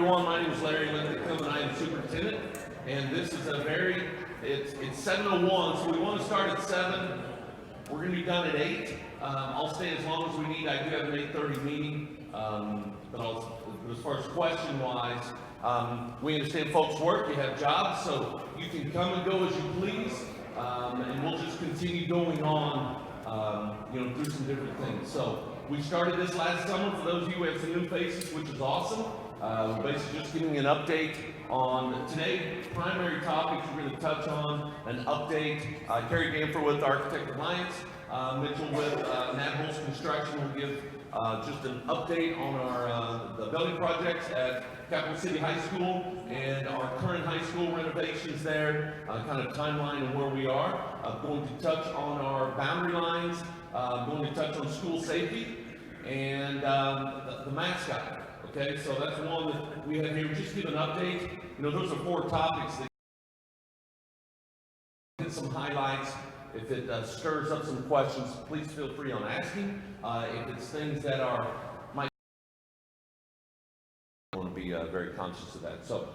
everyone. My name is Larry Linthicum, and I am superintendent. And this is it's 7:01, so we want to start at 7. We're going to be done at 8. I'll stay as long as we need. I do have an 8:30 meeting, but as far as question-wise, we understand folks work, you have jobs, so you can come and go as you please, and we'll just continue going on, through some different things. So we started this last summer. For those of you who have some new faces, which is awesome. We're basically just giving an update on today's primary topics. We're going to touch on an update. Carrie Gamper with Architect Alliance, Mitchell with Nabholz Construction will give just an update on our the building projects at Capital City High School and our current high school renovations there, kind of timeline and where we are. Going to touch on our boundary lines, going to touch on school safety and the mascot. Okay, so that's one that we have here. Just give an update. Those are 4 topics that get some highlights. If it stirs up some questions, please feel free on asking. If it's things that might want to be very conscious of that. So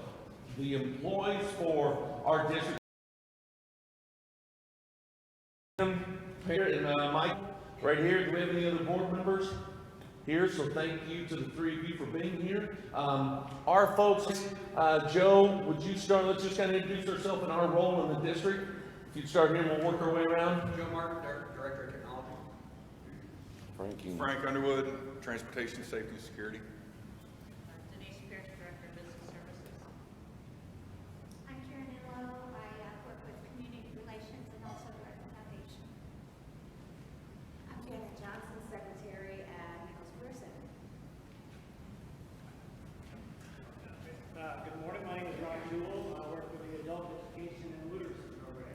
the employees for our district, here and Mike, right here. Do we have any other board members here? So thank you to the 3 of you for being here. Our folks, Joe, would you start? Let's just kind of introduce ourselves and our role in the district. If you'd start here, we'll work our way around. Joe Martin, Director of Technology. Frank Underwood, Transportation Safety and Security. Denise Pierce, Director of Business Services. I'm Karen Illo. I work with Community Relations and also direct the foundation. I'm Janet Johnson, Secretary at Nichols Career Center. Good morning, my name is Ron Jewell. I work with the Adult Education and Literacy Program.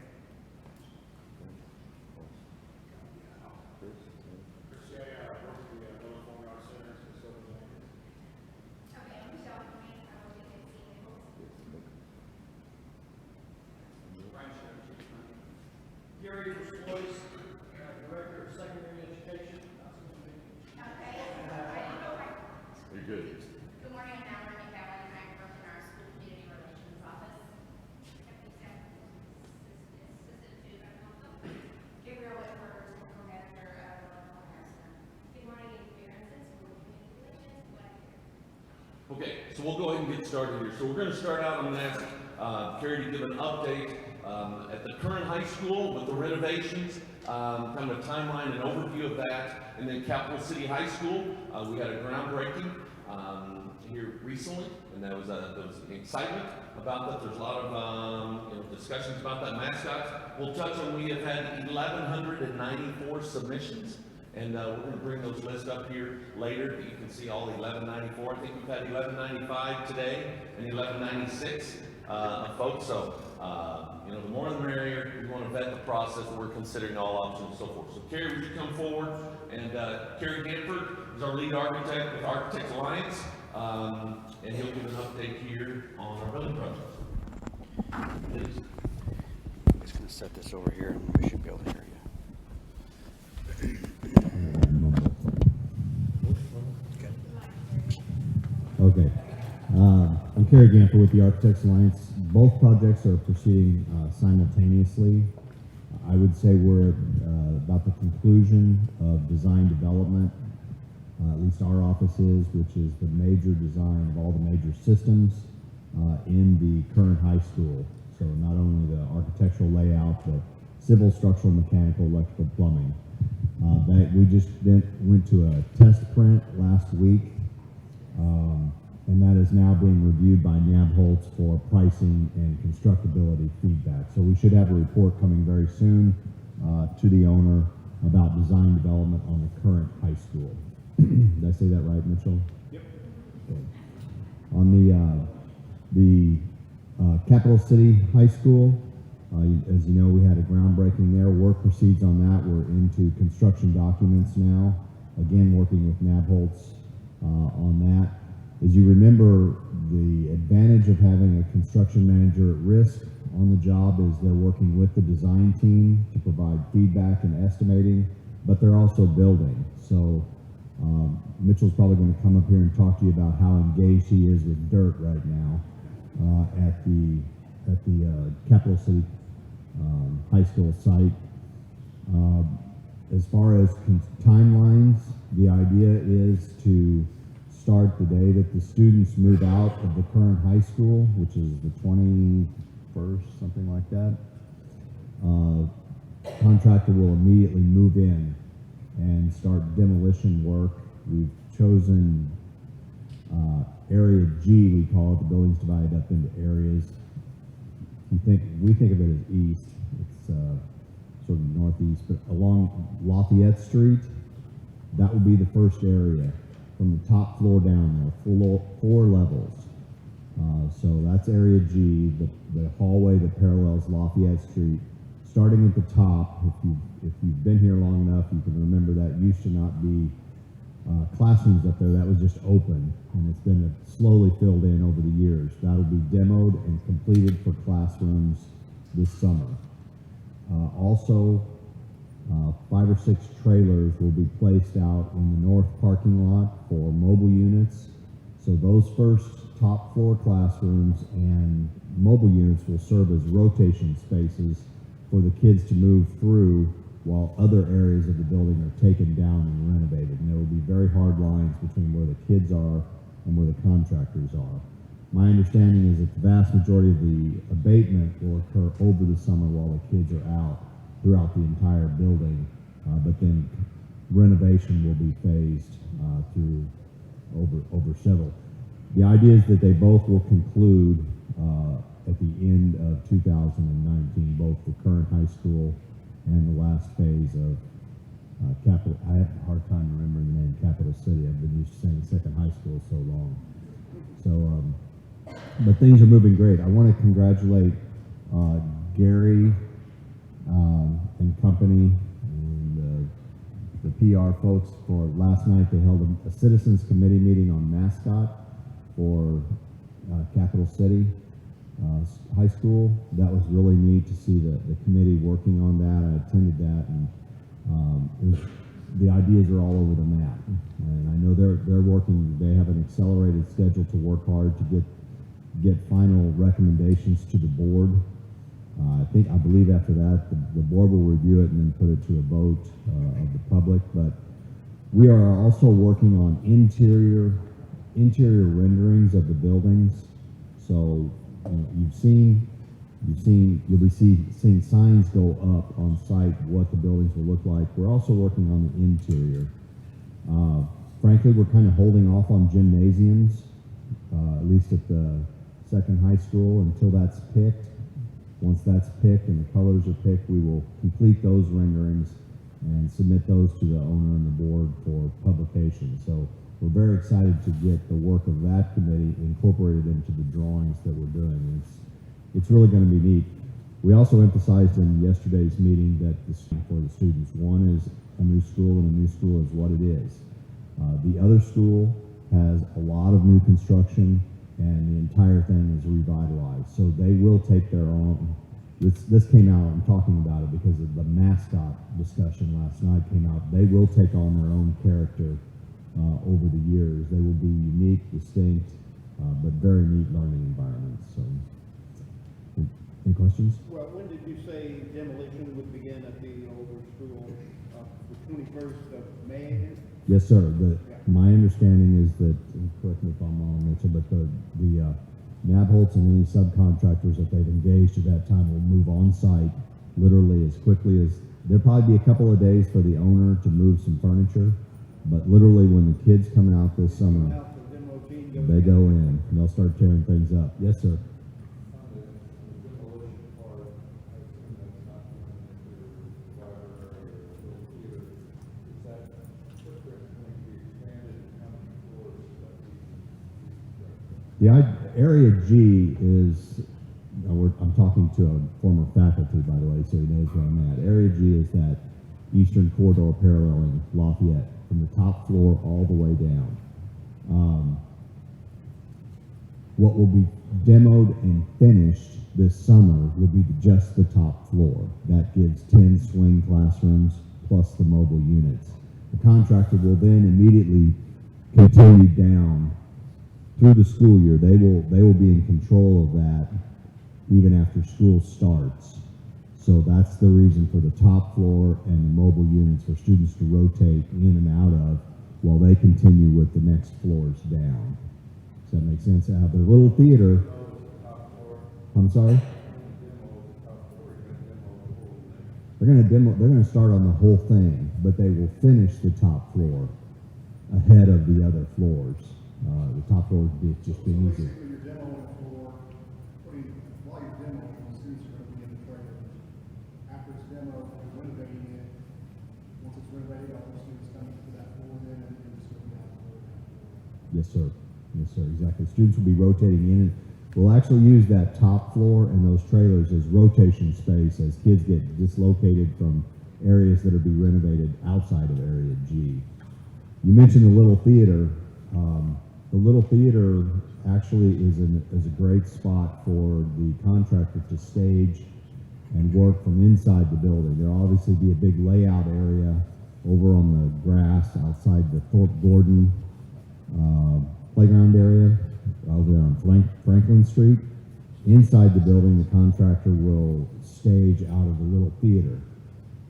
Okay, I'm Michelle Queen. I work at NC Nichols. Gary Royce, Director of Secondary Education. Okay. You're good. Good morning, I'm Mallory McFadden, and I work in our school community relations office. Gabriel Whitford, Central Manager of North Harrison. Good morning, Aaron, school community relations. Okay, so we'll go ahead and get started here. So we're going to start out. I'm going to ask Carrie to give an update at the current high school with the renovations, kind of a timeline and overview of that, and then Capital City High School. We had a groundbreaking here recently, and there was excitement about that. There's a lot of discussions about that mascot. We'll touch on, we have had 1,194 submissions. And we're going to bring those lists up here later. You can see all 1194. I think we've had 1195 today and 1196 folks. So, the more the merrier. We want to vet the process. We're considering all options and so forth. So, Carrie, would you come forward? And Carrie Gamford is our lead architect with Architect Alliance. And he'll give an update here on our building project. Please. I'm just going to set this over here and we should be able to hear you. Okay. I'm Kerry Gamper with the Architects Alliance. Both projects are proceeding simultaneously. I would say we're about the conclusion of design development, at least our office is, which is the major design of all the major systems in the current high school. So not only the architectural layout, but civil, structural, mechanical, electrical, plumbing. We just went to a test print last week, and that is now being reviewed by Nabholz for pricing and constructability feedback. So we should have a report coming very soon to the owner about design development on the current high school. Did I say that right, Mitchell? Yep. Okay. On the Capital City High School, as you know, we had a groundbreaking there. Work proceeds on that. We're into construction documents now. Again, working with Nabholz on that. As you remember, the advantage of having a construction manager at risk on the job is they're working with the design team to provide feedback and estimating, but they're also building. So Mitchell's probably going to come up here and talk to you about how engaged he is with dirt right now at the Capital City High School site. As far as timelines, the idea is to start the day that the students move out of the current high school, which is the 21st, something like that. Contractor will immediately move in and start demolition work. We've chosen area G, we call it. The building's divided up into areas. We think of it as east. It's sort of northeast, but along Lafayette Street, that will be the first area from the top floor down there, four levels. So that's area G, the hallway that parallels Lafayette Street. Starting at the top, if you've been here long enough, you can remember that used to not be classrooms up there. That was just open, and it's been slowly filled in over the years. That'll be demoed and completed for classrooms this summer. Also, 5 or 6 trailers will be placed out in the north parking lot for mobile units. So those first top floor classrooms and mobile units will serve as rotation spaces for the kids to move through while other areas of the building are taken down and renovated. And there will be very hard lines between where the kids are and where the contractors are. My understanding is that the vast majority of the abatement will occur over the summer while the kids are out throughout the entire building, but then renovation will be phased through over several. The idea is that they both will conclude at the end of 2019, both the current high school and the last phase of Capital. I have a hard time remembering the name Capital City. I've been used to saying second high school so long. So, but things are moving great. I want to congratulate Gary and company and the PR folks for last night. They held a citizens committee meeting on mascot for Capital City High School. That was really neat to see the committee working on that. I attended that, and the ideas are all over the map. And I know they're working. They have an accelerated schedule to work hard to get final recommendations to the board. I believe after that the board will review it and then put it to a vote of the public. But we are also working on interior renderings of the buildings. So you'll be seeing signs go up on site what the buildings will look like. We're also working on the interior. Frankly, we're kind of holding off on gymnasiums, at least at the second high school, until that's picked. Once that's picked and the colors are picked, we will complete those renderings and submit those to the owner and the board for publication. So we're very excited to get the work of that committee incorporated into the drawings that we're doing. It's really going to be neat. We also emphasized in yesterday's meeting that for the students, one is a new school, and a new school is what it is. The other school has a lot of new construction, and the entire thing is revitalized. So they will take their own. This came out, I'm talking about it because of the mascot discussion last night came out. They will take on their own character over the years. They will be unique, distinct, but very neat learning environments. So, any questions? Well, when did you say demolition would begin at the older school? The 21st of May? Yes, sir. My understanding is that, and correct me if I'm wrong, Mitchell, but the Nabholz and any subcontractors that they've engaged at that time will move on site literally as quickly as, there'll probably be a couple of days for the owner to move some furniture, but literally when the kids come out this summer, Out the demo team goes they go in and they'll start tearing things up. Yes, sir. The area G is, I'm talking to a former faculty, by the way, so he knows where I'm at. Area G is that eastern corridor paralleling Lafayette from the top floor all the way down. What will be demoed and finished this summer will be just the top floor. That gives 10 swing classrooms plus the mobile units. The contractor will then immediately continue down through the school year. They will be in control of that even after school starts. So that's the reason for the top floor and the mobile units for students to rotate in and out of while they continue with the next floors down. Does that make sense? Have their little theater. I'm sorry? They're going to start on the whole thing, but they will finish the top floor ahead of the other floors. The top floor is just being easier. Basically, you're demoing the floor, while you're demoing, the students are gonna be in the trailers. After it's demoed, you're renovating it. Once it's renovated, all the students come to that floor then, and you're just gonna be out the floor. Yes, sir. Yes, sir. Exactly. Students will be rotating in, and we'll actually use that top floor and those trailers as rotation space as kids get dislocated from areas that are being renovated outside of Area G. You mentioned the little theater. The little theater actually is a great spot for the contractor to stage and work from inside the building. There'll obviously be a big layout area over on the grass outside the Thorpe Gordon playground area over there on Franklin Street. Inside the building, the contractor will stage out of the little theater.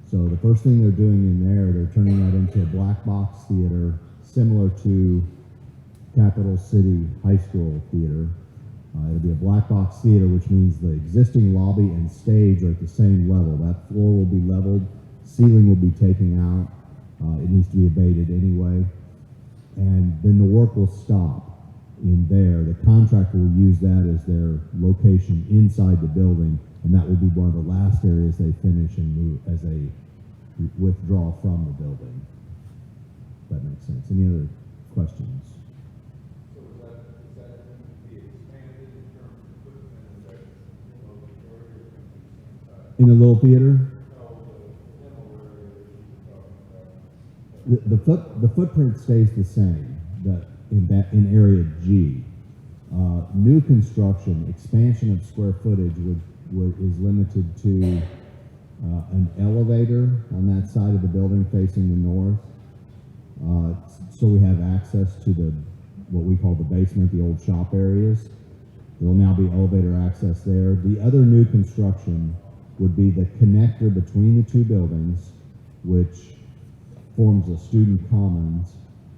So the first thing they're doing in there, they're turning that into a black box theater similar to Capital City High School Theater. It'll be a black box theater, which means the existing lobby and stage are at the same level. That floor will be leveled, ceiling will be taken out. It needs to be abated anyway. And then the work will stop in there. The contractor will use that as their location inside the building, and that will be one of the last areas they finish and move as they withdraw from the building. If that makes sense. Any other questions? So is that going to be expanded in terms of equipment that, In the little theater? The footprint stays the same in area G. New construction, expansion of square footage is limited to an elevator on that side of the building facing the north. So we have access to what we call the basement, the old shop areas. There will now be elevator access there. The other new construction would be the connector between the two buildings, which forms a student commons,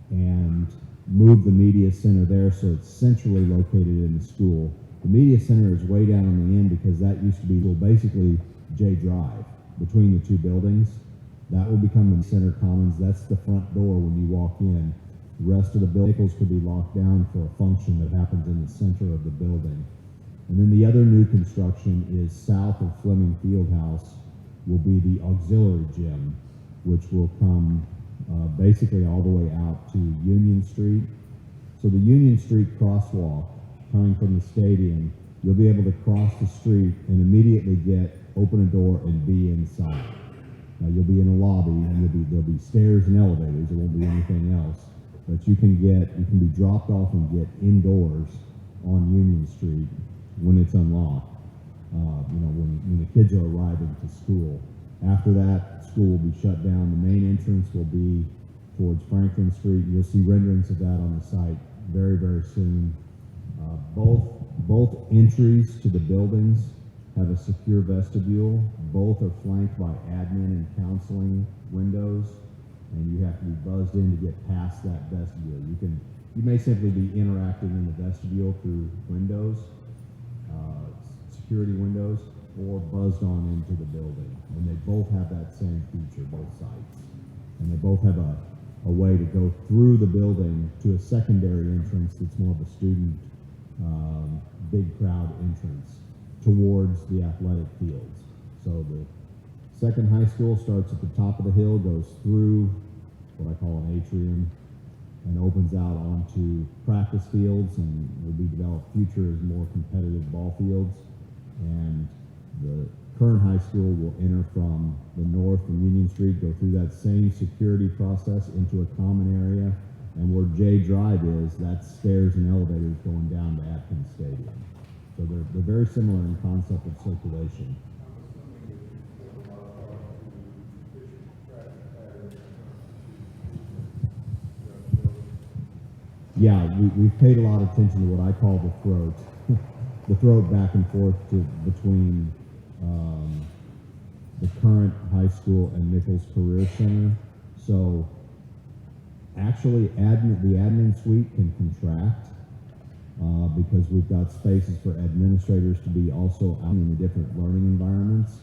and move the media center there so it's centrally located in the school. The media center is way down on the end because that used to be basically J Drive between the two buildings. That will become the center commons. That's the front door when you walk in. The rest of the vehicles could be locked down for a function that happens in the center of the building. And then the other new construction is south of Fleming Fieldhouse will be the auxiliary gym, which will come basically all the way out to Union Street. So the Union Street crosswalk coming from the stadium, you'll be able to cross the street and immediately open a door and be inside. Now you'll be in a lobby and there'll be stairs and elevators. There won't be anything else, but you can be dropped off and get indoors on Union Street when it's unlocked. When the kids are arriving to school. After that, school will be shut down. The main entrance will be towards Franklin Street. You'll see renderings of that on the site very, very soon. Both entries to the buildings have a secure vestibule. Both are flanked by admin and counseling windows, and you have to be buzzed in to get past that vestibule. You may simply be interacting in the vestibule through windows, security windows, or buzzed on into the building. And they both have that same feature, both sites. And they both have a way to go through the building to a secondary entrance that's more of a student, big crowd entrance towards the athletic fields. So the second high school starts at the top of the hill, goes through what I call an atrium, and opens out onto practice fields and will be developed future as more competitive ball fields. And the current high school will enter from the north from Union Street, go through that same security process into a common area, and where J Drive is, that's stairs and elevators going down to Atkins Stadium. So they're very similar in concept of circulation. yeah, we've paid a lot of attention to what I call the throat, the throat back and forth between the current high school and Nichols Career Center. So actually, the admin suite can contract because we've got spaces for administrators to be also out in the different learning environments.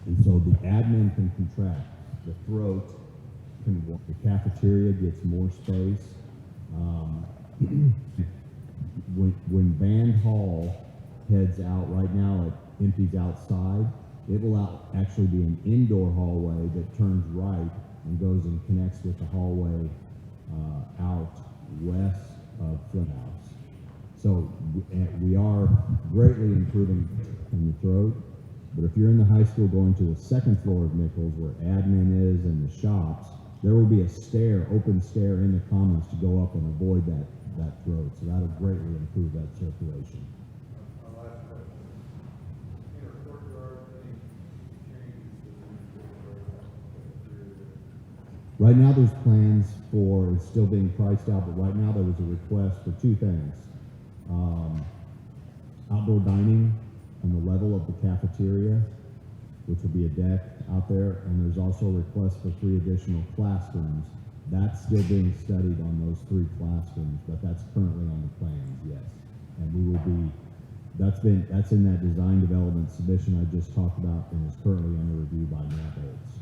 And so the admin can contract. The throat can work. The cafeteria gets more space. When Band Hall heads out, right now it empties outside, it will actually be an indoor hallway that turns right and goes and connects with the hallway out west of Flinthouse. So we are greatly improving in the throat, but if you're in the high school going to the second floor of Nichols where admin is and the shops, there will be a open stair in the commons to go up and avoid that throat. So that'll greatly improve that circulation. My last question. In our courtyard, any changes to the cafeteria? Right now there's plans for, it's still being priced out, but right now there was a request for two things. Outdoor dining on the level of the cafeteria, which will be a deck out there, and there's also a request for 3 additional classrooms. That's still being studied on those 3 classrooms, but that's currently on the plans, yes. And we will be, that's in that design development submission I just talked about and is currently under review by Nabholz.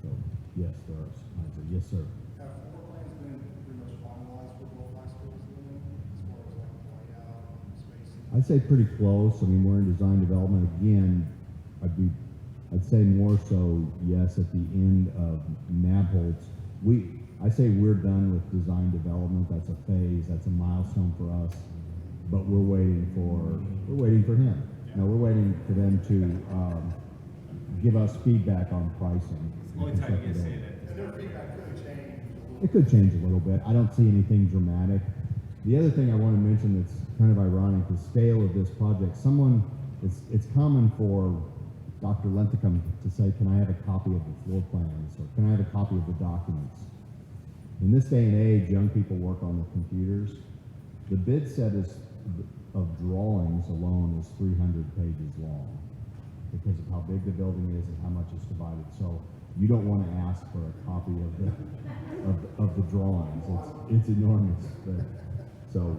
So, yes, there are, yes, sir. Have floor plans been pretty much finalized for both high schools then, as far as like layout and spacing? I'd say pretty close. I mean, we're in design development again. I'd say more so, yes, at the end of Nabholz. I say we're done with design development. That's a phase. That's a milestone for us. But we're waiting for him. No, we're waiting for them to give us feedback on pricing. Only time you can say that. And their feedback could change. It could change a little bit. I don't see anything dramatic. The other thing I want to mention that's kind of ironic, the scale of this project. It's common for Dr. Lenthicum to say, can I have a copy of the floor plans, or can I have a copy of the documents? In this day and age, young people work on the computers. The bid set of drawings alone is 300 pages long because of how big the building is and how much it's divided. So you don't want to ask for a copy of the drawings. It's enormous. So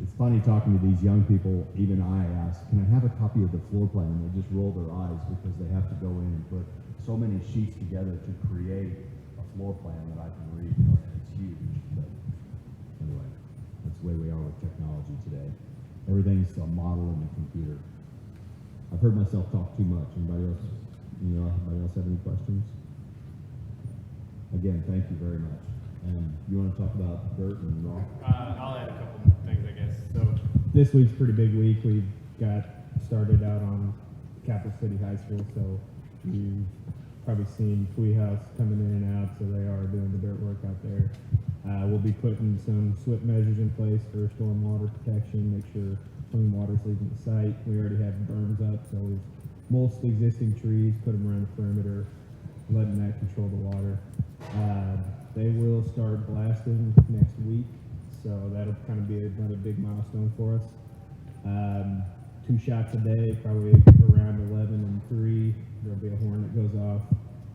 it's funny talking to these young people. Even I ask, can I have a copy of the floor plan? And they just roll their eyes because they have to go in and put so many sheets together to create a floor plan that I can read. It's huge. But anyway, that's the way we are with technology today. Everything's a model in the computer. I've heard myself talk too much. Anybody else have any questions? Again, thank you very much. And you want to talk about dirt and rock? I'll add a couple things, I guess. So this week's a pretty big week. We've got started out on Capital City High School, so you've probably seen Fui House coming in and out, so they are doing the dirt work out there. We'll be putting some SWIP measures in place for stormwater protection, make sure clean water's leaving the site. We already have berms up, so we've mulched existing trees, put them around the perimeter, letting that control the water. They will start blasting next week, so that'll kind of be another big milestone for us. 2 shots a day, probably around 11 and 3. There'll be a horn that goes off.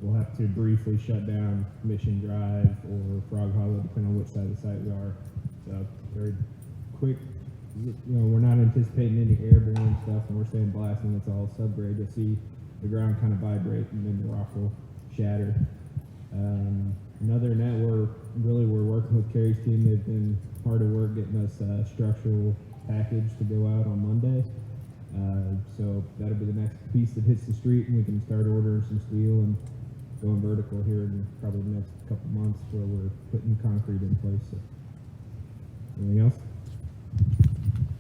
We'll have to briefly shut down Mission Drive or Frog Hollow, depending on which side of the site we are. So very quick. We're not anticipating any airborne stuff, and we're saying blasting. It's all subgrade. You'll see the ground kind of vibrate, and then the rock will shatter. Other than that, we're working with Carrie's team. They've been hard at work getting us a structural package to go out on Monday. So that'll be the next piece that hits the street, and we can start ordering some steel and going vertical here in probably the next couple months, where we're putting concrete in place. So. Anything else?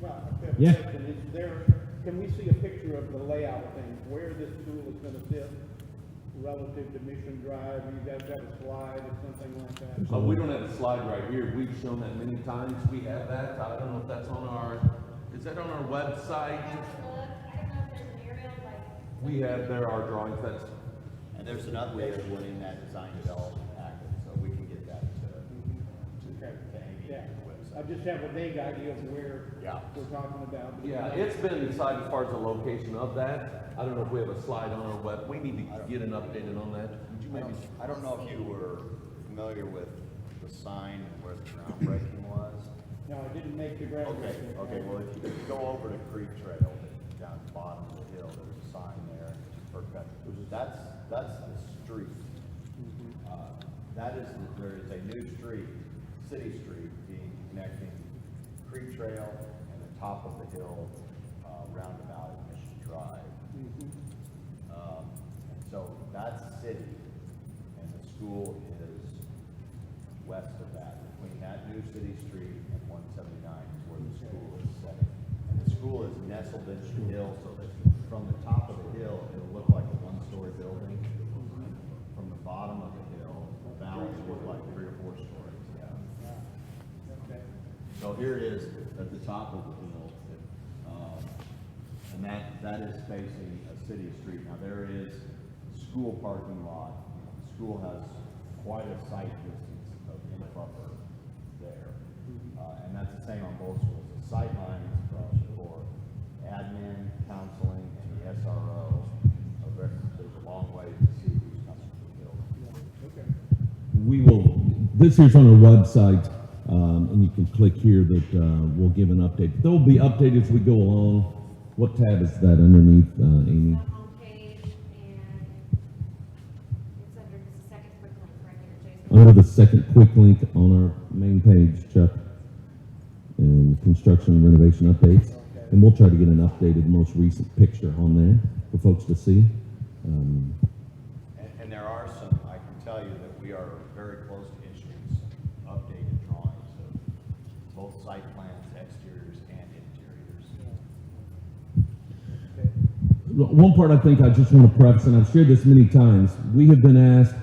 Well, I have a Yeah. question. Can we see a picture of the layout of things, where this school is going to sit relative to Mission Drive? You guys got a slide or something like that? We don't have a slide right here. We've shown that many times. We have that. I don't know if that's is that on our website? I have to look, I don't know if there's an aerial, like. There are drawings. And there's another one in that design development packet, so we can get that. I just have a vague idea of where Yeah. we're talking about. Yeah, it's been decided as far as the location of that. I don't know if we have a slide on our web. We need to get an updated on that. Would you maybe? I don't know if you were familiar with the sign and where the groundbreaking was. No, I didn't make the ground. Okay, well, if you go over to Creek Trail, down at the bottom of the hill, there's a sign there, that's the street. That is, there is a new street, City Street, being connecting Creek Trail and the top of the hill, roundabout at Mission Drive. And so that's city, and the school is west of that, between that new City Street and 179 is where the school is setting. And the school is nestled into the hill, so that from the top of the hill, it'll look like a one-story building. From the bottom of the hill, the valleys look like 3 or 4 stories. Okay. So here it is at the top of the hill, and that is facing a city street. Now there is a school parking lot. The school has quite a sight distance of in buffer there, and that's the same on both schools. The sight lines for admin, counseling, and the SRO. There's a long way to see who's coming to the hill. Okay. We will, this here's on our website, and you can click here that we'll give an update. They'll be updated as we go along. What tab is that underneath, Amy? The homepage, and it's under the second quick link right here, Jason. Under the second quick link on our main page, Chuck, and construction and renovation updates. And we'll try to get an updated, most recent picture on there for folks to see. And there are some, I can tell you that we are very close to issuing some updated drawings of both site plans, exteriors and interiors. One part I think I just want to preface, and I've shared this many times, we have been asked,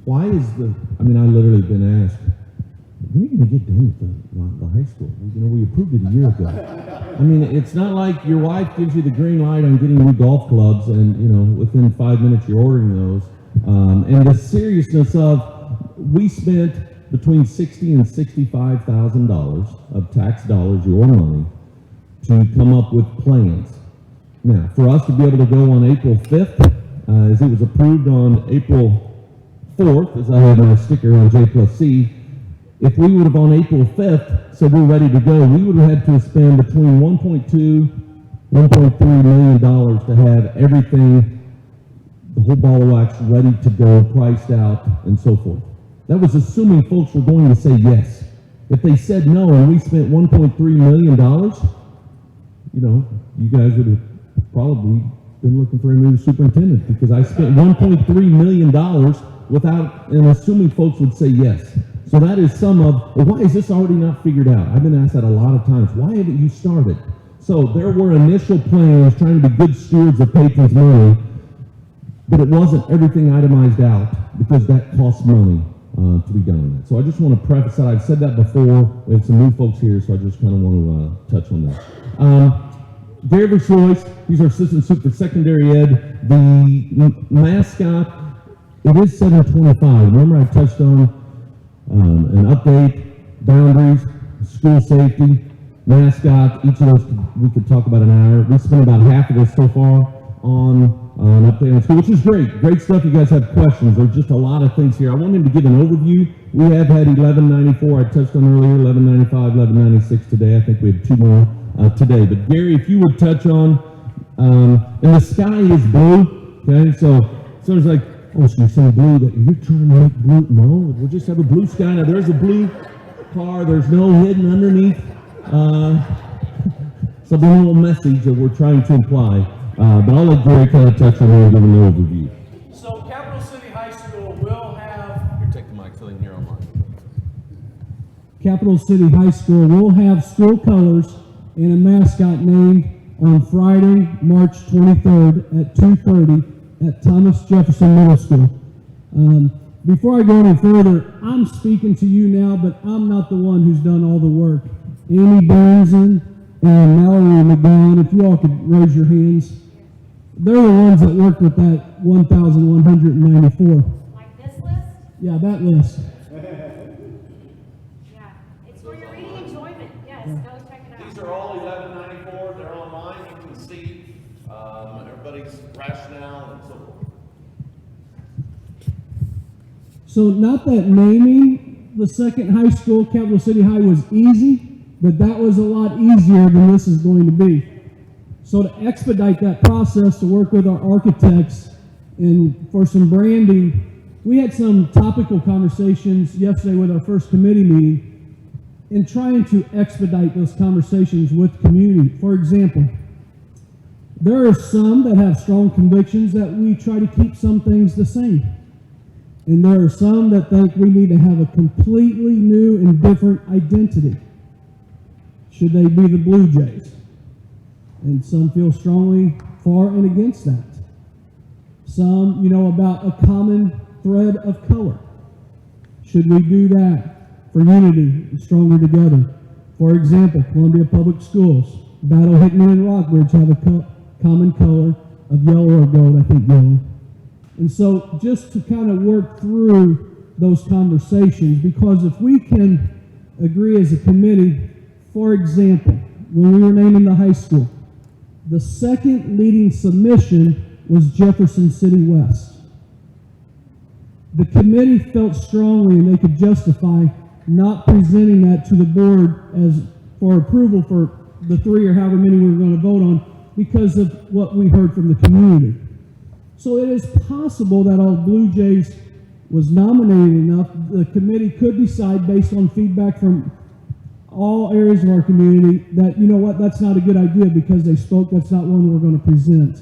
why is I literally been asked, when are you going to get done with the high school? We approved it a year ago. It's not like your wife gives you the green light on getting new golf clubs and, within 5 minutes you're ordering those. And the seriousness of, we spent between $60,000 and $65,000 of tax dollars, your money, to come up with plans. Now, for us to be able to go on April 5th, as it was approved on April 4th, as I have my sticker on J+C, if we would have on April 5th said we're ready to go, we would have had to spend between $1.3 million to have everything, the whole ball of wax ready to go, priced out, and so forth. That was assuming folks were going to say yes. If they said no and we spent $1.3 million, you guys would have probably been looking for a new superintendent, because I spent $1.3 million without, and assuming folks would say yes. So that is some of, well, why is this already not figured out? I've been asked that a lot of times. Why haven't you started? So there were initial plans trying to be good stewards of patrons' money, but it wasn't everything itemized out, because that costs money to be done on that. So I just want to preface that. I've said that before. We have some new folks here, so I just kind of want to touch on that. Gary Verschois, he's our assistant super for secondary ed. The mascot, it is 725. Remember I touched on an update, boundaries, school safety, mascot. Each of those we could talk about an hour. We spent about half of this so far on an update on school, which is great. Great stuff. You guys have questions. There's just a lot of things here. I want him to give an overview. We have had 1194. I touched on earlier, 1195, 1196 today. I think we had 2 more today. But Gary, if you would touch on, and the sky is blue. Okay, so it's like, oh, so you're saying blue, that you're trying to make blue? No, we'll just have a blue sky. Now, there's a blue car. There's no hidden underneath subliminal message that we're trying to imply. But I'll let Gary kind of touch on it and give an overview. So Capital City High School will have... Here, take the mic so they can hear online. Capital City High School will have school colors and a mascot named on Friday, March 23rd at 2:30 at Thomas Jefferson Middle School. Before I go any further, I'm speaking to you now, but I'm not the one who's done all the work. Amy Burnson and Mallory McGowan, if you all could raise your hands. They're the ones that worked with that 1,194. Like this list? Yeah, that list. Yeah. It's for your reading and enjoyment, yes, go check it out. These are all 1194, they're online, you can see, everybody's rationale and so forth. So not that naming the second high school, Capital City High, was easy, but that was a lot easier than this is going to be. So to expedite that process, to work with our architects and for some branding, we had some topical conversations yesterday with our first committee meeting in trying to expedite those conversations with the community. For example, there are some that have strong convictions that we try to keep some things the same. And there are some that think we need to have a completely new and different identity. Should they be the Blue Jays? And some feel strongly for and against that. Some, about a common thread of color. Should we do that for unity and stronger together? For example, Columbia Public Schools, Battle Hickman and Rockbridge have a common color of yellow or gold, I think yellow. And so just to kind of work through those conversations, because if we can agree as a committee, for example, when we were naming the high school, the second leading submission was Jefferson City West. The committee felt strongly and they could justify not presenting that to the board as for approval for the 3 or however many we were going to vote on because of what we heard from the community. So it is possible that all Blue Jays was nominated enough, the committee could decide based on feedback from all areas of our community that, that's not a good idea because they spoke, that's not one we're going to present.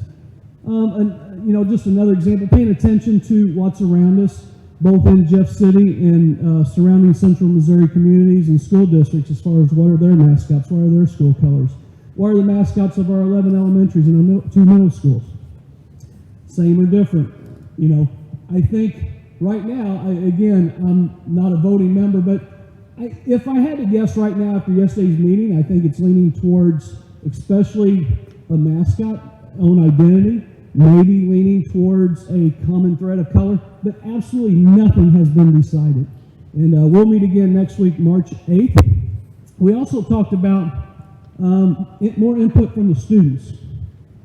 Just another example, paying attention to what's around us, both in Jeff City and surrounding central Missouri communities and school districts as far as what are their mascots, what are their school colors, what are the mascots of our 11 elementaries and our 2 middle schools. Same or different. I think right now, again, I'm not a voting member, but if I had to guess right now after yesterday's meeting, I think it's leaning towards especially a mascot, own identity, maybe leaning towards a common thread of color, but absolutely nothing has been decided. And we'll meet again next week, March 8th. We also talked about more input from the students.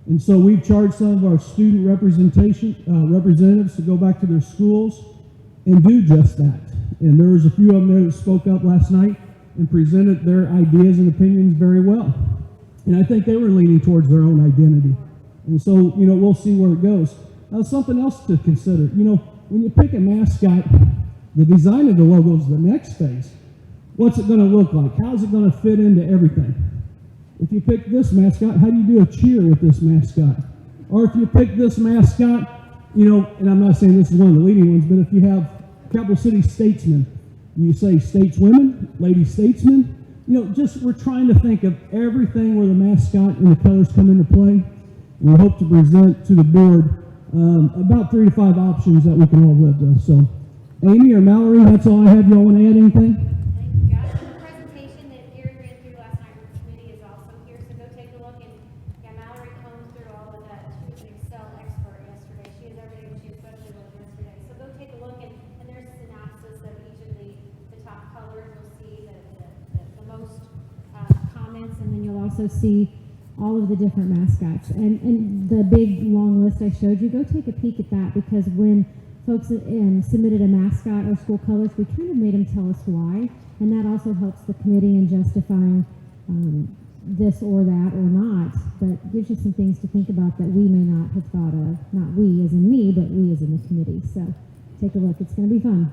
And so we've charged some of our student representatives to go back to their schools and do just that. And there was a few of them there that spoke up last night and presented their ideas and opinions very well. And I think they were leaning towards their own identity. And so, we'll see where it goes. Now, something else to consider. When you pick a mascot, the design of the logo is the next phase. What's it going to look like? How's it going to fit into everything? If you pick this mascot, how do you do a cheer with this mascot? Or if you pick this mascot, and I'm not saying this is one of the leading ones, but if you have Capital City Statesmen, you say stateswomen, lady statesmen, we're trying to think of everything where the mascot and the colors come into play. We hope to present to the board about 3 to 5 options that we can all live with. So, Amy or Mallory, that's all I have. Y'all want to add anything? Thank you, guys. The presentation that Gary ran through last night with the committee is also here, so go take a look. And Mallory combed through all of that. She was an Excel expert yesterday. She has everything she especially learned yesterday. So go take a look, and there's a synopsis of each of the top colors. You'll see the most comments, and then you'll also see all of the different mascots. And the big long list I showed you, go take a peek at that, because when folks submitted a mascot or school colors, we kind of made them tell us why, and that also helps the committee in justifying this or that or not, but gives you some things to think about that we may not have thought of. Not we as in me, but we as in the committee. So take a look. It's going to be fun.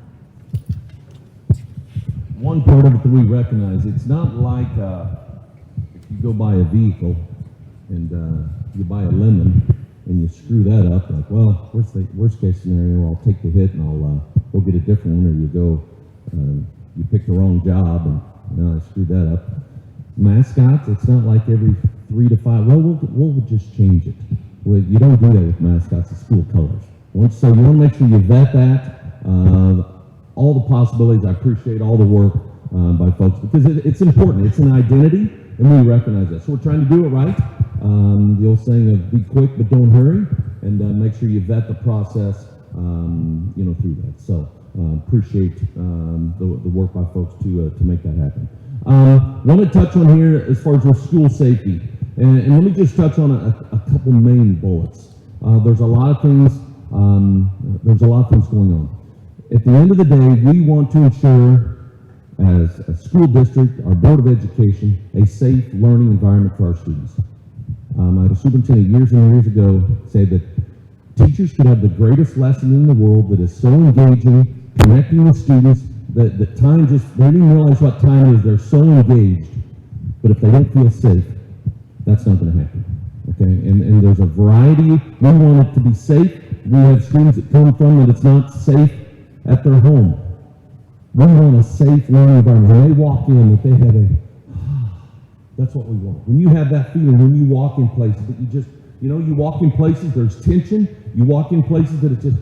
One part of it that we recognize, it's not like if you go buy a vehicle and you buy a lemon and you screw that up, like, well, worst case scenario, I'll take the hit and I'll go get a different one, or you go, you pick the wrong job and I screwed that up. Mascots, it's not like every 3 to 5, we'll just change it. Well, you don't do that with mascots, it's school colors. So you want to make sure you vet that, all the possibilities. I appreciate all the work by folks, because it's important. It's an identity, and we recognize that. So we're trying to do it right. The old saying of be quick but don't hurry, and make sure you vet the process, through that. So appreciate the work by folks to make that happen. Want to touch on here as far as with school safety, and let me just touch on a couple main bullets. There's a lot of things. There's a lot of things going on. At the end of the day, we want to ensure, as a school district, our Board of Education, a safe learning environment for our students. I had a superintendent years and years ago say that teachers could have the greatest lesson in the world that is so engaging, connecting with students, that time just, they don't even realize what time it is, they're so engaged. But if they don't feel safe, that's not going to happen. Okay, and there's a variety. We want it to be safe. We have students that come from that it's not safe at their home. We want a safe learning environment. When they walk in, that they have a, that's what we want. When you have that feeling, when you walk in places that you just, you walk in places, there's tension. You walk in places that it's just,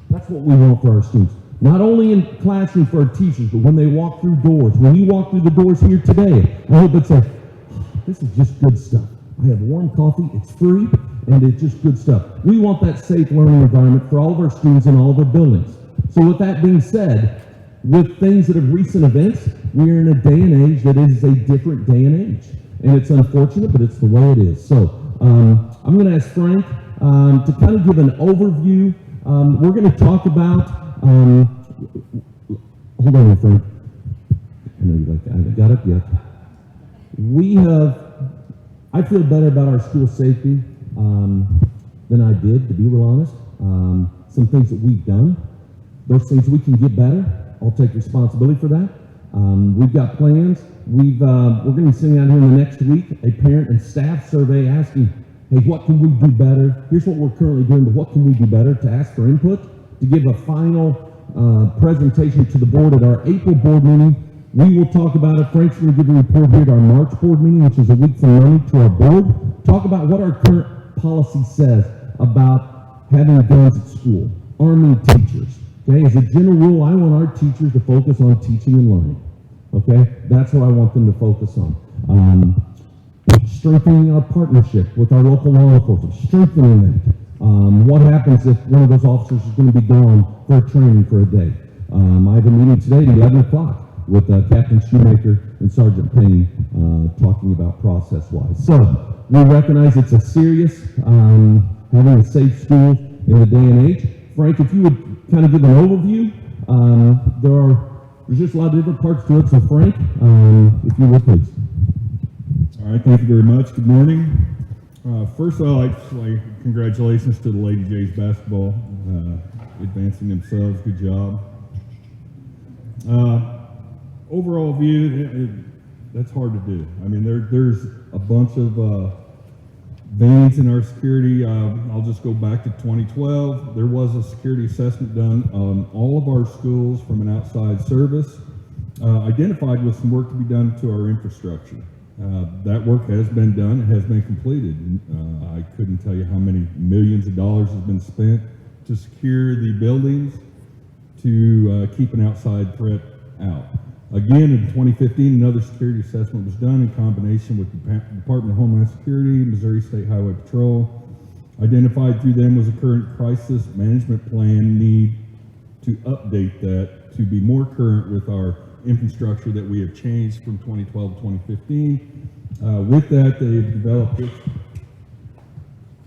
that's what we want for our students. Not only in classroom for our teachers, but when they walk through doors. When you walk through the doors here today, I hope it's this is just good stuff. I have warm coffee, it's free, and it's just good stuff. We want that safe learning environment for all of our students in all of our buildings. So with that being said, with things that have recent events, we are in a day and age that is a different day and age. And it's unfortunate, but it's the way it is. So I'm going to ask Frank to kind of give an overview. We're going to talk about, hold on, Frank. I know you like that. I haven't got up yet. I feel better about our school safety than I did, to be real honest. Some things that we've done, those things we can get better. I'll take responsibility for that. We've got plans. We're going to be sending out here in the next week a parent and staff survey asking, hey, what can we do better? Here's what we're currently doing, but what can we do better, to ask for input, to give a final presentation to the board at our April board meeting. We will talk about it. Frank's going to give a report here at our March board meeting, which is a week from Monday, to our board. Talk about what our current policy says about having guns at school, arming teachers. Okay, as a general rule, I want our teachers to focus on teaching and learning. Okay, that's what I want them to focus on. Strengthening our partnership with our local law enforcement, strengthening that. What happens if one of those officers is going to be gone for training for a day? I have a meeting today at 11 o'clock with Captain Shoemaker and Sergeant Payne talking about process-wise. So we recognize it's a serious, having a safe school in the day and age. Frank, if you would kind of give an overview, there's just a lot of different parts to it. So Frank, if you would please. All right, thank you very much. Good morning. First of all, I'd just like congratulations to the Lady Jays basketball, advancing themselves. Good job. Overall view, that's hard to do. I mean, there's a bunch of veins in our security. I'll just go back to 2012. There was a security assessment done on all of our schools from an outside service, identified with some work to be done to our infrastructure. That work has been done, it has been completed. I couldn't tell you how many millions of dollars has been spent to secure the buildings, to keep an outside threat out. Again, in 2015, another security assessment was done in combination with the Department of Homeland Security, Missouri State Highway Patrol. Identified through them was a current crisis management plan need to update that to be more current with our infrastructure that we have changed from 2012 to 2015. With that, they have developed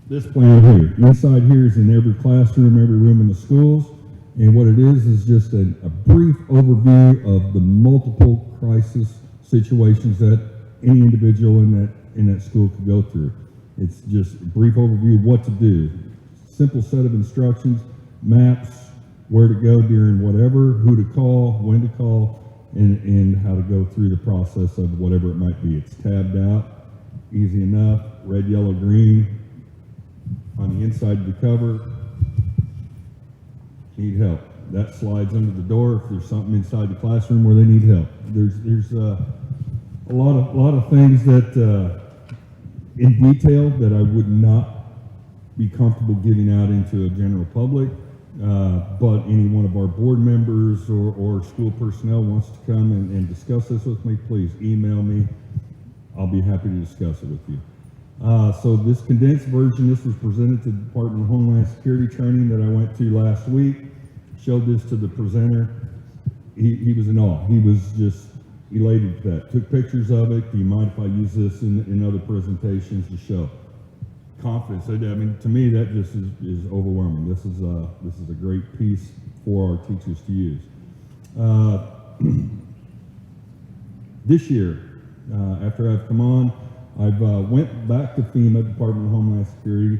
this plan here. Inside here is in every classroom, every room in the schools. And what it is just a brief overview of the multiple crisis situations that any individual in that school could go through. It's just a brief overview of what to do. Simple set of instructions, maps, where to go during whatever, who to call, when to call, and how to go through the process of whatever it might be. It's tabbed out, easy enough, red, yellow, green. On the inside of the cover, need help. That slides under the door if there's something inside the classroom where they need help. There's a lot of things that in detail that I would not be comfortable giving out into a general public. But any one of our board members or school personnel wants to come and discuss this with me, please email me. I'll be happy to discuss it with you. So this condensed version, this was presented to the Department of Homeland Security training that I went to last week. Showed this to the presenter. He was in awe. elated to that. Took pictures of it. Do you mind if I use this in other presentations to show confidence? I mean, to me, that just is overwhelming. This is a great piece for our teachers to use. This year, after I've come on, I've went back to FEMA, Department of Homeland Security,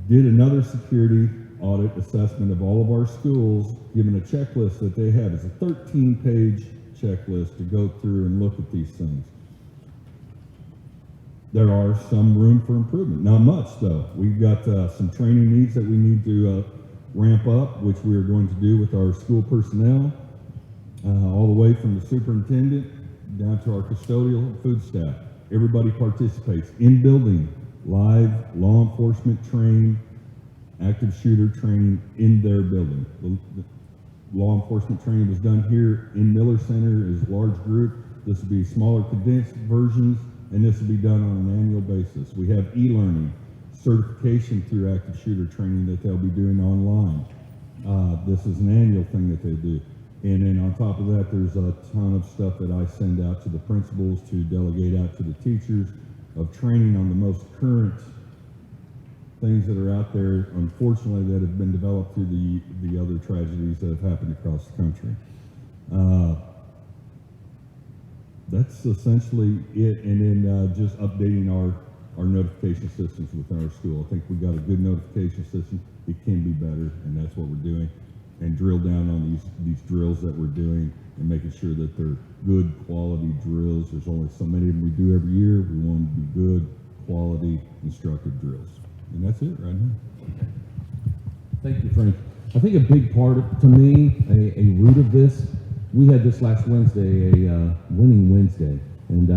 did another security audit assessment of all of our schools, given a checklist that they have. It's a 13-page checklist to go through and look at these things. There are some room for improvement. Not much, though. We've got some training needs that we need to ramp up, which we are going to do with our school personnel, all the way from the superintendent down to our custodial and food staff. Everybody participates in building, live law enforcement training, active shooter training in their building. The law enforcement training was done here in Miller Center as a large group. This will be smaller condensed versions, and this will be done on an annual basis. We have e-learning, certification through active shooter training that they'll be doing online. This is an annual thing that they do. And then on top of that, there's a ton of stuff that I send out to the principals to delegate out to the teachers of training on the most current things that are out there, unfortunately, that have been developed through the other tragedies that have happened across the country. That's essentially it. And then just updating our notification systems within our school. I think we've got a good notification system. It can be better, and that's what we're doing. And drill down on these drills that we're doing and making sure that they're good quality drills. There's only so many of them we do every year. We want them to be good quality instructive drills. And that's it right now. Thank you, Frank. I think a big part of, to me, a root of this, we had this last Wednesday, a winning Wednesday, and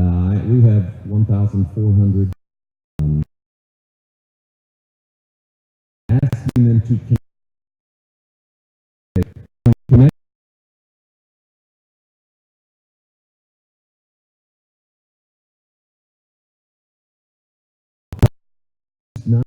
we have 1,400 asking them to connect. Not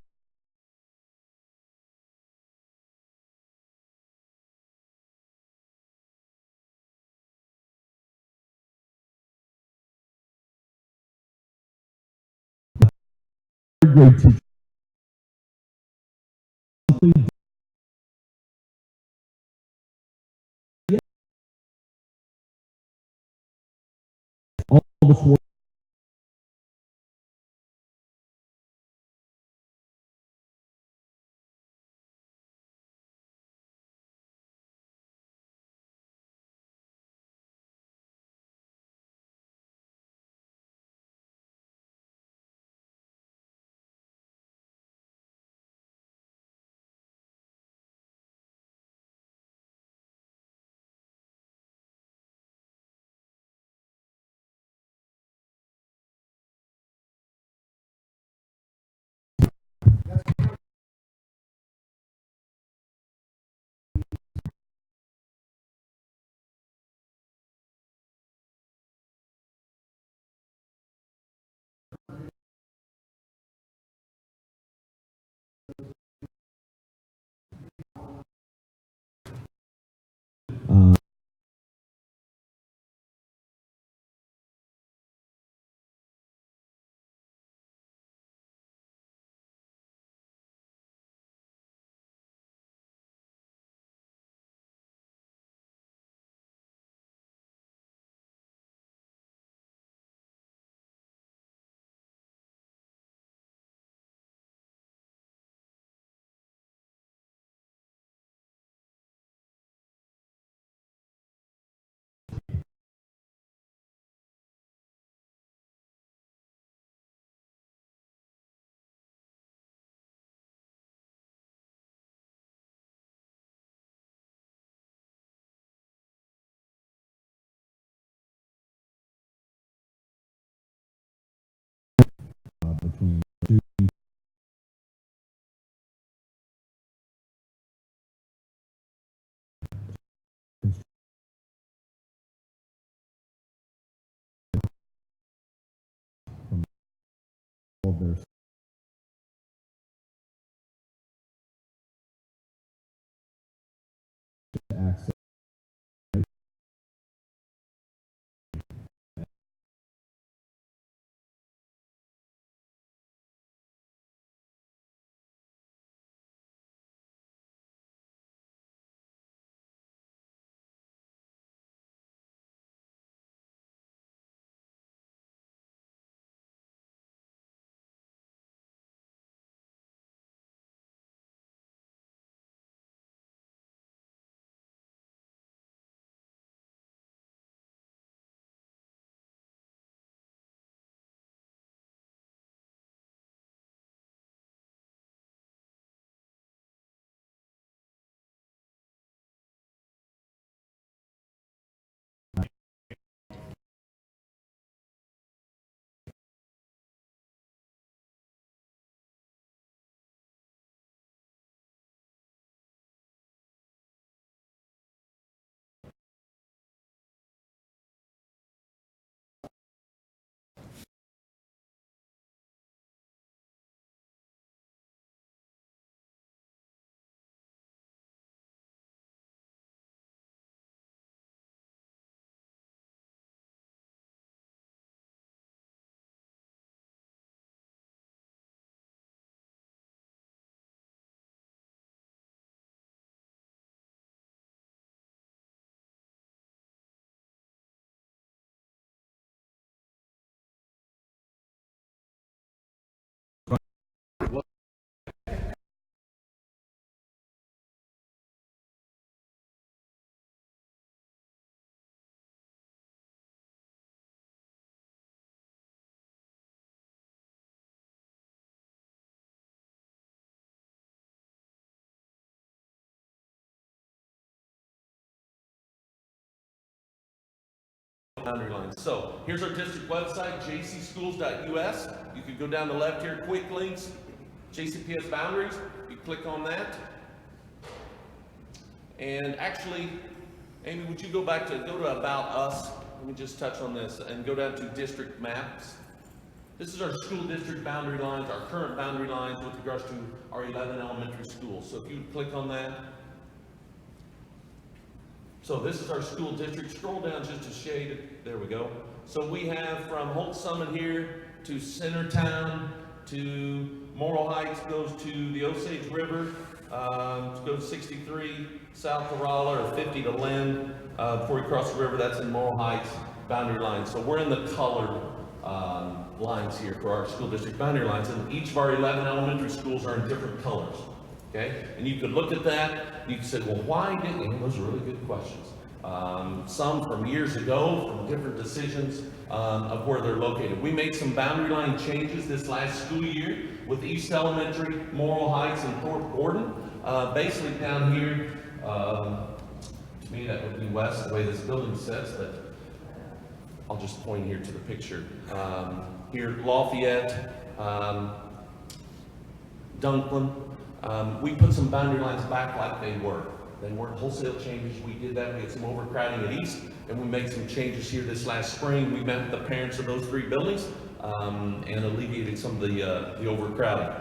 grade teacher. Something all of us work. Between two from all of their access boundary lines. So here's our district website, jcschools.us. You can go down the left here, quick links, JCPS boundaries. You click on that. And actually, Amy, would you go to About Us? Let me just touch on this and go down to district maps. This is our school district boundary lines, our current boundary lines with regards to our 11 elementary schools. So if you would click on that. So this is our school district. Scroll down just a shade. There we go. So we have from Holt Summit here to Centertown to Morrill Heights, goes to the Osage River, goes 63 south to Rolla, or 50 to Lynn. Before you cross the river, that's in Morrill Heights boundary line. So we're in the colored lines here for our school district boundary lines, and each of our 11 elementary schools are in different colors. Okay, and you could look at that, and you could say, well, why didn't you? Those are really good questions. Some from years ago, from different decisions of where they're located. We made some boundary line changes this last school year with East Elementary, Morrill Heights, and Thorpe Gordon. Basically down here, to me that would be west, the way this building sits, but I'll just point here to the picture. Here, Lafayette, Dunklin. We put some boundary lines back like they were. They weren't wholesale changes. We did that. We had some overcrowding at East, and we made some changes here this last spring. We met with the parents of those 3 buildings and alleviated some of the overcrowding.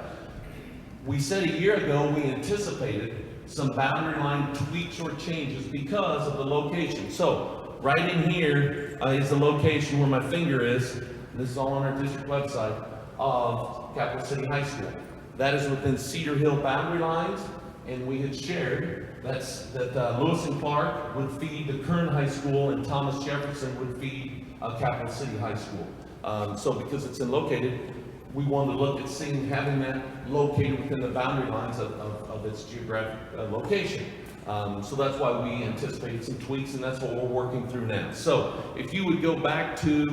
We said a year ago we anticipated some boundary line tweaks or changes because of the location. So right in here is the location where my finger is. This is all on our district website of Capital City High School. That is within Cedar Hill boundary lines, and we had shared that Lewis and Clark would feed the Kern High School and Thomas Jefferson would feed Capital City High School. So because it's located, we wanted to look at having that located within the boundary lines of its geographic location. So that's why we anticipated some tweaks, and that's what we're working through now. So if you would go back to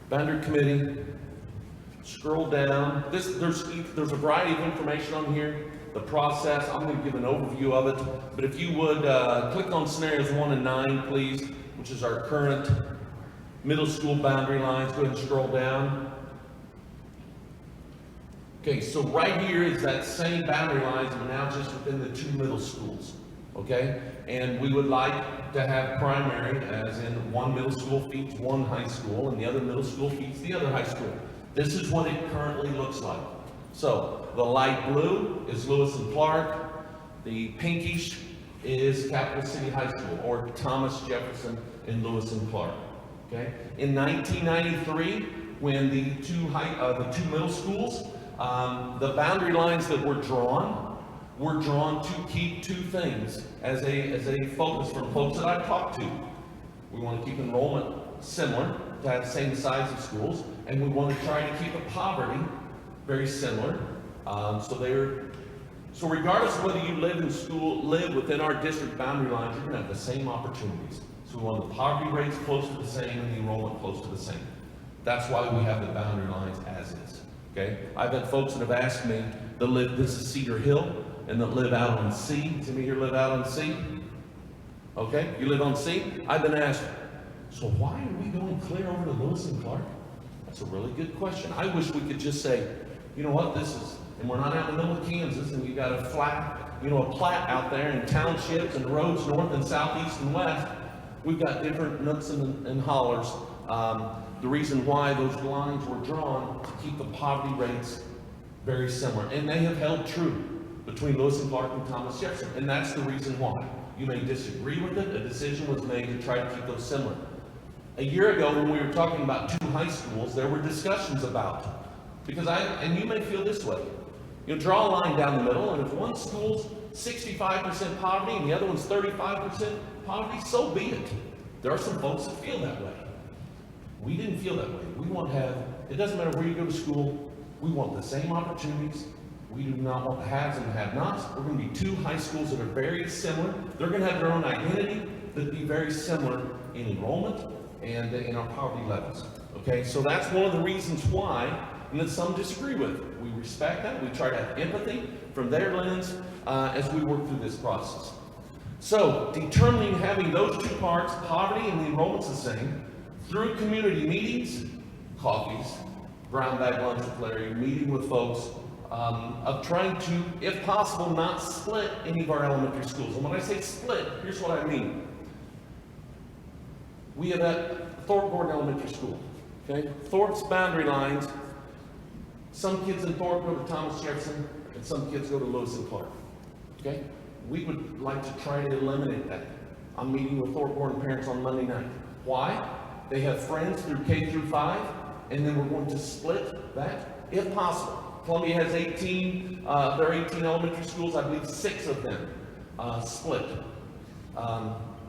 boundary committee, scroll down. There's a variety of information on here. The process, I'm going to give an overview of it, but if you would click on scenarios 1 and 9, please, which is our current middle school boundary lines. Go ahead and scroll down. Okay, so right here is that same boundary lines, but now just within the 2 middle schools. Okay, and we would like to have primary, as in one middle school feeds one high school, and the other middle school feeds the other high school. This is what it currently looks like. So the light blue is Lewis and Clark. The pinkish is Capital City High School, or Thomas Jefferson and Lewis and Clark. Okay. In 1993, when the two middle schools, the boundary lines that were drawn to keep 2 things as a focus from folks that I've talked to. We want to keep enrollment similar, to have the same size of schools, and we want to try to keep the poverty very similar. So regardless of whether you live within our district boundary lines, you're going to have the same opportunities. So we want the poverty rates close to the same and the enrollment close to the same. That's why we have the boundary lines as is. Okay? I've had folks that have asked me that live, this is Cedar Hill, and that live out on C. Some of you here live out on C? Okay? You live on C? I've been asked, so why are we going clear over to Lewis and Clark? That's a really good question. I wish we could just say, you know what, this is, and we're not out in the middle of Kansas, and you got a plat out there, and townships and roads north and south, east and west. We've got different nooks and hollers. The reason why those lines were drawn to keep the poverty rates very similar, and they have held true between Lewis and Clark and Thomas Jefferson, and that's the reason why. You may disagree with it. A decision was made to try to keep those similar. A year ago, when we were talking about 2 high schools, there were discussions about, because and you may feel this way, you draw a line down the middle, and if one school's 65% poverty and the other one's 35% poverty, so be it. There are some folks that feel that way. We didn't feel that way. We want to have, it doesn't matter where you go to school, we want the same opportunities. We do not want the haves and the have-nots. We're going to be 2 high schools that are very similar. They're going to have their own identity, but be very similar in enrollment and in our poverty levels. Okay, so that's one of the reasons why, and that some disagree with. We respect that. We try to have empathy from their lens as we work through this process. So, determining having those two parts, poverty and the enrollment's the same, through community meetings, coffees, brown bag lunch with Larry, meeting with folks, of trying to, if possible, not split any of our elementary schools. And when I say split, here's what I mean. We have at Thorpe Gordon Elementary School, okay? Thorpe's boundary lines, some kids in Thorpe go to Thomas Jefferson, and some kids go to Lewis and Clark, okay? We would like to try to eliminate that. I'm meeting with Thorpe Gordon parents on Monday night. Why? They have friends through K through 5, and then we're going to split that, if possible. Columbia has 18, there are 18 elementary schools, I believe 6 of them split.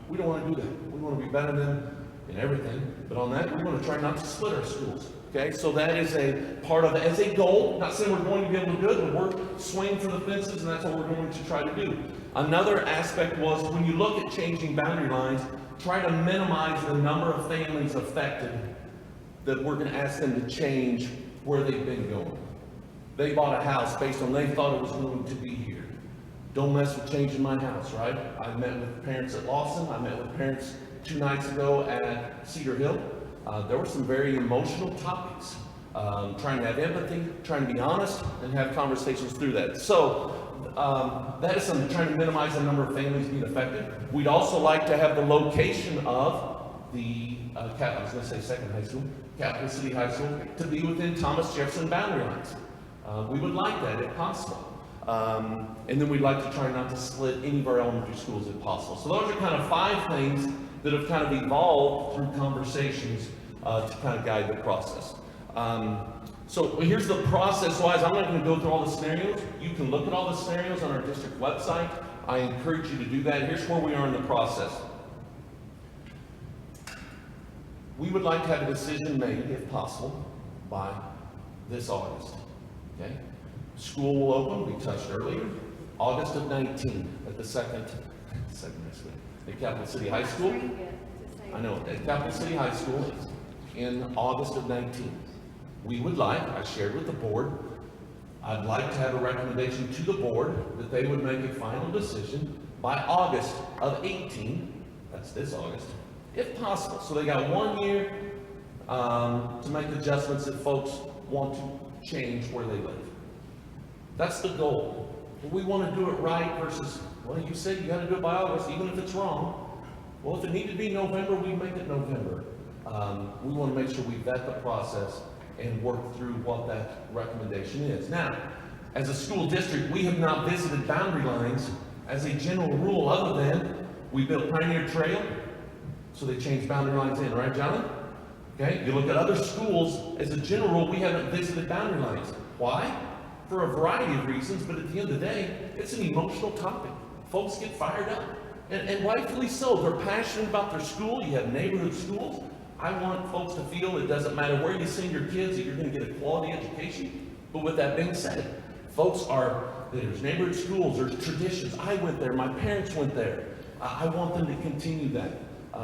We don't want to do that. We want to be better than them in everything, but on that, we want to try not to split our schools. Okay, so that is a part of it as a goal. Not saying we're going to be able to do it, but we're swinging for the fences, and that's what we're going to try to do. Another aspect was when you look at changing boundary lines, try to minimize the number of families affected that we're going to ask them to change where they've been going. They bought a house based on they thought it was going to be here. Don't mess with changing my house, right? I met with parents at Lawson. I met with parents 2 nights ago at Cedar Hill. There were some very emotional topics. Trying to have empathy, trying to be honest, and have conversations through that. So that is something, trying to minimize the number of families being affected. We'd also like to have the location of the, I was going to say second high school, Capital City High School, to be within Thomas Jefferson boundary lines. We would like that if possible. And then we'd like to try not to split any of our elementary schools if possible. So those are kind of 5 things that have kind of evolved through conversations to kind of guide the process. So here's the process-wise. I'm not going to go through all the scenarios. You can look at all the scenarios on our district website. I encourage you to do that. Here's where we are in the process. We would like to have a decision made, if possible, by this August. Okay? School will open, we touched earlier, August of 19 at the second at Capital City High School. I know, at Capital City High School in August of 19. We would like, I shared with the board, I'd like to have a recommendation to the board that they would make a final decision by August of 18, that's this August, if possible. So they got 1 year to make adjustments if folks want to change where they live. That's the goal. We want to do it right versus, well, you said you got to do it by August, even if it's wrong. Well, if it needed to be November, we make it November. We want to make sure we vet the process and work through what that recommendation is. Now, as a school district, we have not visited boundary lines as a general rule, other than we built Pioneer Trail, so they changed boundary lines in, right, John? Okay, you look at other schools, as a general rule, we haven't visited boundary lines. Why? For a variety of reasons, but at the end of the day, it's an emotional topic. Folks get fired up, and rightfully so. They're passionate about their school. You have neighborhood schools. I want folks to feel it doesn't matter where you send your kids, that you're going to get a quality education. But with that being said, folks there's neighborhood schools, there's traditions. I went there, my parents went there. I want them to continue that.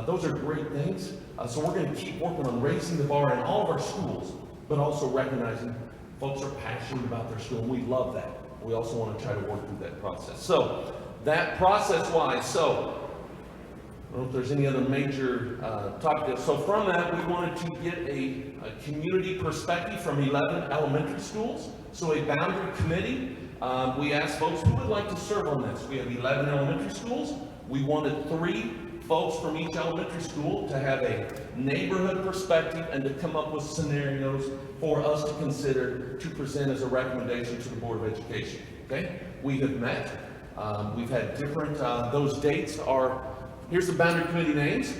Those are great things. So we're going to keep working on raising the bar in all of our schools, but also recognizing folks are passionate about their school, and we love that. We also want to try to work through that process. So that process-wise, so I don't know if there's any other major topics. So from that, we wanted to get a community perspective from 11 elementary schools. So a boundary committee. We asked folks who would like to serve on this. We have 11 elementary schools. We wanted 3 folks from each elementary school to have a neighborhood perspective and to come up with scenarios for us to consider to present as a recommendation to the Board of Education. Okay? We have met. We've had different, those dates are, here's the boundary committee names.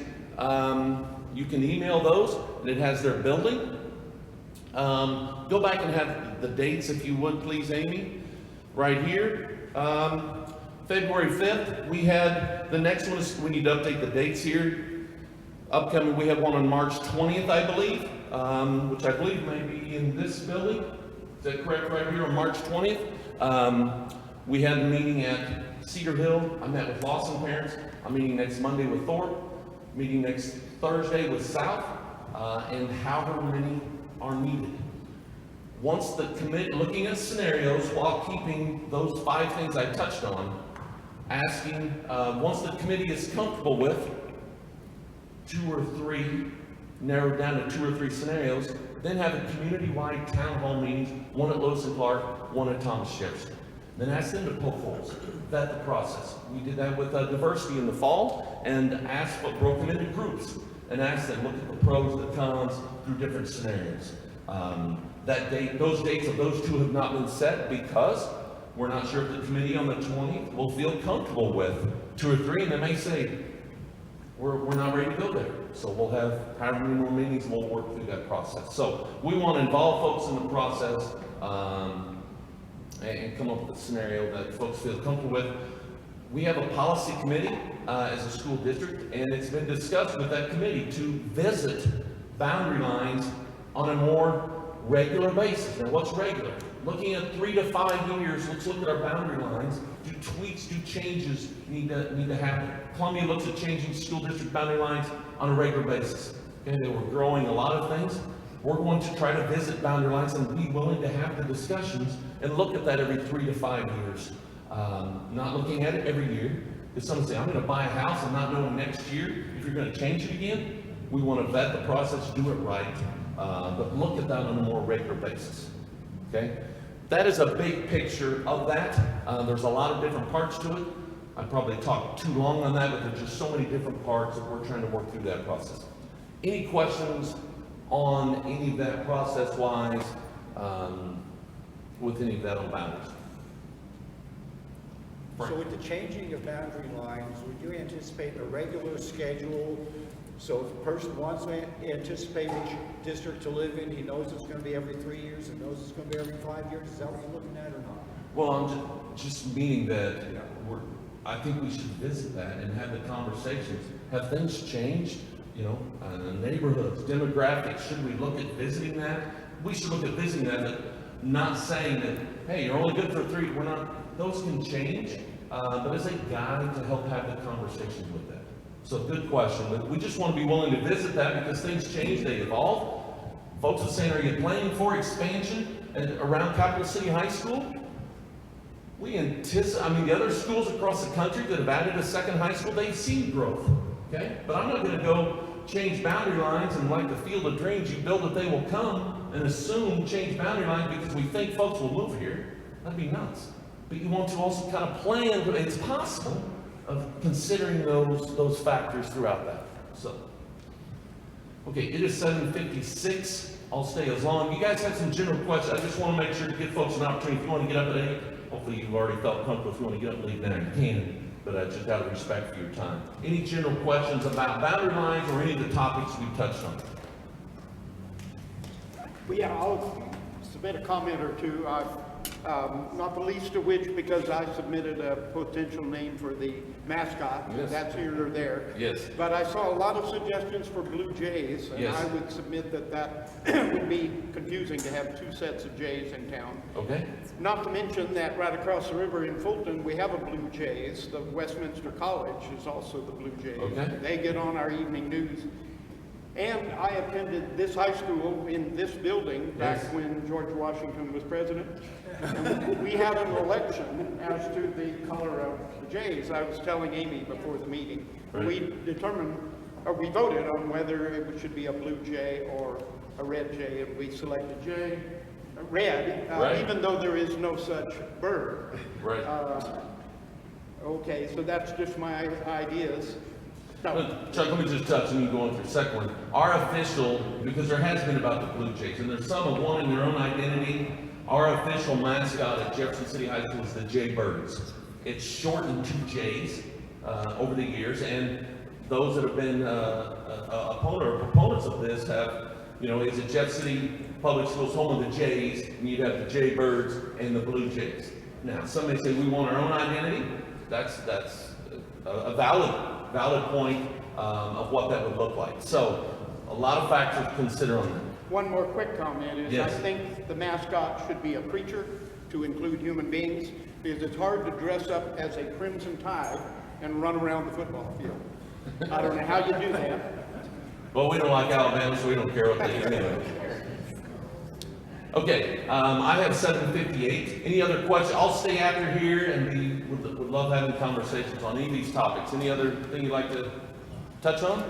You can email those, and it has their building. Go back and have the dates if you would, please, Amy. Right here. February 5th, we had, the next one is, we need to update the dates here. Upcoming, we have one on March 20th, I believe, which I believe may be in this building. Is that correct, right here on March 20th? We had a meeting at Cedar Hill. I met with Lawson parents. I'm meeting next Monday with Thorpe, meeting next Thursday with South, and however many are needed. Once the committee, looking at scenarios while keeping those 5 things I touched on, asking, once the committee is comfortable with 2 or 3, narrowed down to 2 or 3 scenarios, then have a community-wide town hall meetings, one at Lewis and Clark, one at Thomas Jefferson. Then ask them to poke holes, vet the process. We did that with diversity in the fall, and broke them into groups, and asked them, look at the pros, the cons, through different scenarios. Those dates of those 2 have not been set because we're not sure if the committee on the 20th will feel comfortable with 2 or 3, and they may say, we're not ready to go there. So we'll have however many more meetings, and we'll work through that process. So we want to involve folks in the process, and come up with a scenario that folks feel comfortable with. We have a policy committee as a school district, and it's been discussed with that committee to visit boundary lines on a more regular basis. Now, what's regular? Looking at 3 to 5 years, let's look at our boundary lines. Do tweaks, do changes need to happen? Columbia looks at changing school district boundary lines on a regular basis. Okay, they were growing a lot of things. We're going to try to visit boundary lines and be willing to have the discussions and look at that every 3 to 5 years. Not looking at it every year. If someone say, I'm going to buy a house and not knowing next year if you're going to change it again, we want to vet the process, do it right, but look at that on a more regular basis. Okay? That is a big picture of that. There's a lot of different parts to it. I probably talked too long on that, but there's just so many different parts that we're trying to work through that process. Any questions on any of that process-wise, with any of that on boundaries? So with the changing of boundary lines, would you anticipate a regular schedule? So if a person wants to anticipate which district to live in, he knows it's going to be every 3 years and knows it's going to be every 5 years? Is that what you're looking at or not? Well, I'm just meaning that I think we should visit that and have the conversations. Have things changed? You know, neighborhoods, demographics, should we look at visiting that? We should look at visiting that, but not saying that, hey, you're only good for 3. We're not, those can change, but as a guide to help have the conversation with that. So good question. We just want to be willing to visit that because things change, they evolve. Folks are saying, are you planning for expansion around Capital City High School? We anticipate, the other schools across the country that have added a second high school, they've seen growth, okay? But I'm not going to go change boundary lines and like the Field of Dreams, you build it, they will come, and assume change boundary lines because we think folks will move here. That'd be nuts. But you want to also kind of plan, it's possible, of considering those factors throughout that. So, okay, it is 7:56. I'll stay as long. You guys have some general questions. I just want to make sure to give folks an opportunity. If you want to get up at 8, hopefully you've already felt comfortable. If you want to get up and leave now, you can. But just out of respect for your time. Any general questions about boundary lines or any of the topics we touched on? Well, yeah, I'll submit a comment or two. Not the least of which because I submitted a potential name for the mascot. Yes. That's here or there. Yes. But I saw a lot of suggestions for Blue Jays, and Yes. I would submit that would be confusing to have 2 sets of Jays in town. Okay. Not to mention that right across the river in Fulton, we have a Blue Jays. The Westminster College is also the Blue Jays. Okay. They get on our evening news. And I attended this high school in this building back Yes. when George Washington was president. And we had an election as to the color of the Jays. I was telling Amy before the meeting. Right. We voted on whether it should be a blue jay or a red jay, and we selected red, Right. even though there is no such bird. Right. Okay, so that's just my ideas. No. Chuck, let me just touch and you go on to your second one. Our official, because there has been about the Blue Jays, and there's some of wanting their own identity, our official mascot at Jefferson City High School is the Jaybirds. It's shortened to Jays over the years, and those that have been proponents of this have, is it Jeff City Public Schools home of the Jays, and you'd have the Jaybirds and the Blue Jays. Now, some may say we want our own identity. That's a valid point of what that would look like. So, a lot of factors to consider on that. One more quick comment is Yes. I think the mascot should be a creature to include human beings because it's hard to dress up as a Crimson Tide and run around the football field. I don't know how you do that. Well, we don't like Alabama, so we don't care what they do anyway. Okay, I have 7:58. Any other questions? I'll stay after here and would love having conversations on any of these topics. Any other thing you'd like to touch on?